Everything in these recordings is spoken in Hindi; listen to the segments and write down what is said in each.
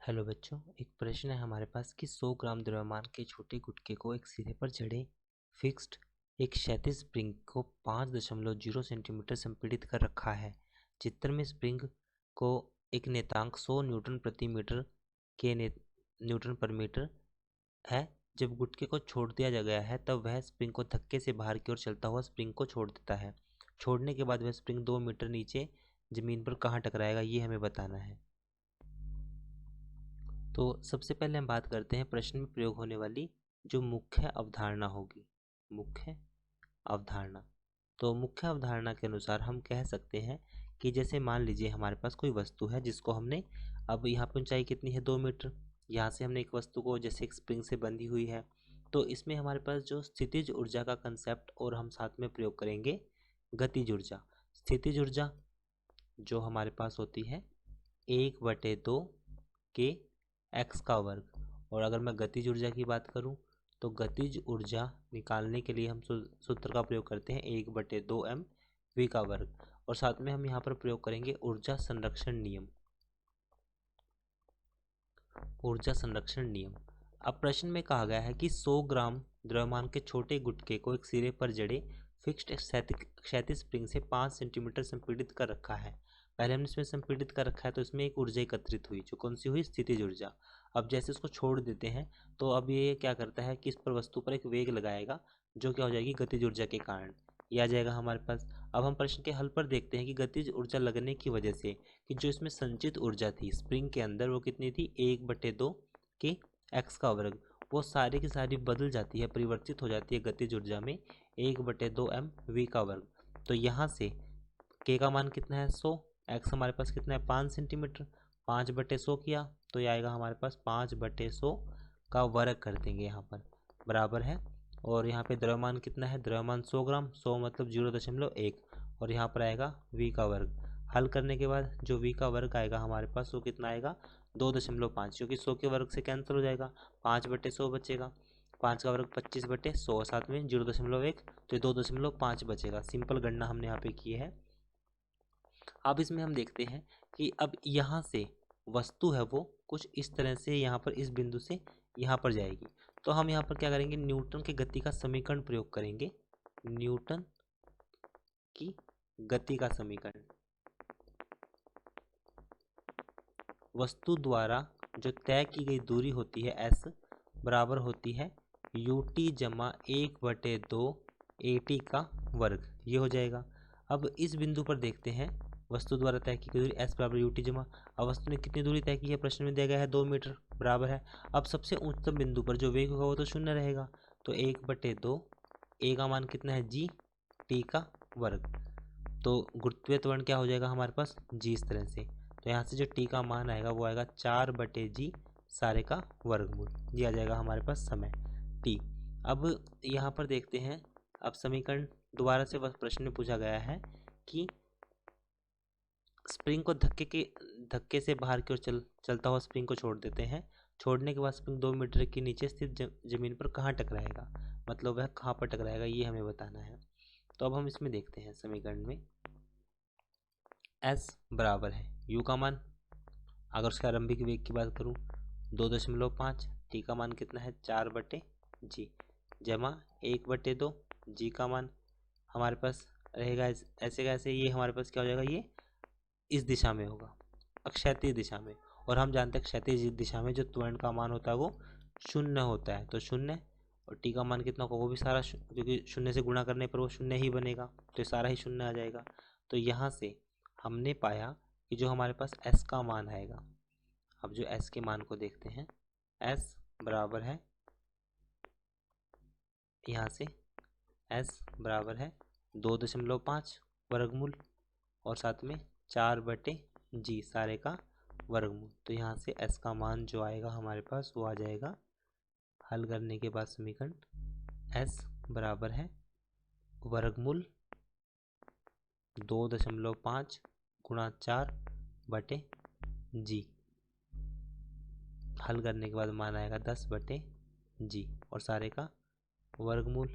हेलो बच्चों, एक प्रश्न है हमारे पास कि 100 ग्राम द्रव्यमान के छोटे गुटके को एक सिरे पर जड़े फिक्स्ड एक क्षैतिज स्प्रिंग को 5.0 सेंटीमीटर संपीड़ित कर रखा है। चित्र में स्प्रिंग को एक नेतांक 100 न्यूटन प्रति मीटर के न्यूटन पर मीटर है। जब गुटके को छोड़ दिया गया है तब वह स्प्रिंग को धक्के से बाहर की ओर चलता हुआ स्प्रिंग को छोड़ देता है। छोड़ने के बाद वह स्प्रिंग 2 मीटर नीचे जमीन पर कहाँ टकराएगा, ये हमें बताना है। तो सबसे पहले हम बात करते हैं प्रश्न में प्रयोग होने वाली जो मुख्य अवधारणा होगी। मुख्य अवधारणा, तो मुख्य अवधारणा के अनुसार हम कह सकते हैं कि जैसे मान लीजिए हमारे पास कोई वस्तु है जिसको हमने, अब यहाँ पर ऊंचाई कितनी है 2 मीटर, यहाँ से हमने एक वस्तु को जैसे एक स्प्रिंग से बंधी हुई है, तो इसमें हमारे पास जो स्थितिज ऊर्जा का कंसेप्ट और हम साथ में प्रयोग करेंगे गतिज ऊर्जा। स्थितिज ऊर्जा जो हमारे पास होती है 1/2 के एक्स का वर्ग, और अगर मैं गतिज ऊर्जा की बात करूं तो गतिज ऊर्जा निकालने के लिए हम सूत्र का प्रयोग करते हैं 1/2 m v का वर्ग, और साथ में हम यहाँ पर प्रयोग करेंगे ऊर्जा संरक्षण नियम। ऊर्जा संरक्षण नियम। अब प्रश्न में कहा गया है कि 100 ग्राम द्रव्यमान के छोटे गुटके को एक सिरे पर जड़े फिक्स्ड क्षैतिज स्प्रिंग से 5 सेंटीमीटर संपीड़ित कर रखा है। पहले हमने इसमें संपीड़ित कर रखा है तो इसमें एक ऊर्जा एकत्रित हुई, जो कौन सी हुई, स्थितिज ऊर्जा। अब जैसे इसको छोड़ देते हैं तो अब ये क्या करता है कि इस पर वस्तु पर एक वेग लगाएगा, जो क्या हो जाएगी, गतिज ऊर्जा के कारण ये आ जाएगा हमारे पास। अब हम प्रश्न के हल पर देखते हैं कि गतिज ऊर्जा लगने की वजह से कि जो इसमें संचित ऊर्जा थी स्प्रिंग के अंदर वो कितनी थी, 1/2 के एक्स का वर्ग, वो सारी की सारी बदल जाती है, परिवर्तित हो जाती है गतिज ऊर्जा में 1/2 m v का वर्ग। तो यहाँ से k का मान कितना है 100, x हमारे पास कितना है 5 सेंटीमीटर, 5/100 किया तो ये आएगा हमारे पास 5/100 का वर्ग कर देंगे यहाँ पर, बराबर है। और यहाँ पे द्रव्यमान कितना है, द्रव्यमान 100 ग्राम, 100 मतलब 0.1, और यहाँ पर आएगा v का वर्ग। हल करने के बाद जो v का वर्ग आएगा हमारे पास वो कितना आएगा 2.5, क्योंकि 100 के वर्ग से कैंसिल हो जाएगा, 5/100 बचेगा, 5 का वर्ग 25/100, साथ में 0.1 तो 2.5 बचेगा। सिंपल गणना हमने यहाँ पे की है। अब इसमें हम देखते हैं कि अब यहाँ से वस्तु है वो कुछ इस तरह से यहाँ पर इस बिंदु से यहाँ पर जाएगी, तो हम यहाँ पर क्या करेंगे, न्यूटन की गति का समीकरण प्रयोग करेंगे। न्यूटन की गति का समीकरण, वस्तु द्वारा जो तय की गई दूरी होती है s बराबर होती है ut जमा 1/2 at का वर्ग, ये हो जाएगा। अब इस बिंदु पर देखते हैं वस्तु द्वारा तय की गई दूरी s बराबर ut जमा, अब वस्तु ने कितनी दूरी तय की है, प्रश्न में दिया गया है 2 मीटर, बराबर है। अब सबसे उच्चतम बिंदु पर जो वेग होगा वो तो शून्य रहेगा, तो 1/2 a का मान कितना है g, t का वर्ग, तो गुरुत्वीय त्वरण क्या हो जाएगा हमारे पास g, इस तरह से। तो यहाँ से जो t का मान आएगा वो आएगा 4/g सारे का वर्गमूल, ये आ जाएगा हमारे पास समय t। अब यहाँ पर देखते हैं, अब समीकरण दोबारा से प्रश्न में पूछा गया है कि स्प्रिंग को धक्के से बाहर की ओर चलता हुआ स्प्रिंग को छोड़ देते हैं। छोड़ने के बाद स्प्रिंग 2 मीटर के नीचे स्थित जमीन पर कहाँ टकराएगा, मतलब वह कहाँ पर टकराएगा, ये हमें बताना है। तो अब हम इसमें देखते हैं समीकरण में s बराबर है u का मान, अगर उसके आरंभिक वेग की बात करूं 2.5, t का मान कितना है 4/g, जमा 1/2, g का मान हमारे पास रहेगा ऐसे कैसे, ये हमारे पास क्या हो जाएगा, ये इस दिशा में होगा, क्षैतिज दिशा में, और हम जानते हैं क्षैतिज दिशा में जो त्वरण का मान होता है वो शून्य होता है, तो शून्य, और टी का मान कितना होगा वो भी सारा, क्योंकि शून्य से गुणा करने पर वो शून्य ही बनेगा, तो सारा ही शून्य आ जाएगा। तो यहाँ से हमने पाया कि जो हमारे पास s का मान आएगा, अब जो s के मान को देखते हैं, s बराबर है, यहाँ से s बराबर है 2.5 वर्गमूल, और साथ में 4/g सारे का वर्गमूल, तो यहाँ से s का मान जो आएगा हमारे पास वो आ जाएगा, हल करने के बाद समीकरण s बराबर है वर्गमूल 2.5 गुणा 4/g, हल करने के बाद मान आएगा 10/g, और सारे का वर्गमूल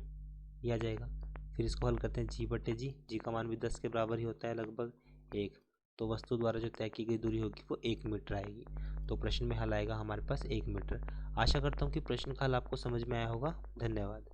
ये आ जाएगा। फिर इसको हल करते हैं g/g, g का मान भी 10 के बराबर ही होता है, लगभग 1, तो वस्तु द्वारा जो तय की गई दूरी होगी वो 1 मीटर आएगी। तो प्रश्न में हल आएगा हमारे पास 1 मीटर। आशा करता हूँ कि प्रश्न का हल आपको समझ में आया होगा। धन्यवाद।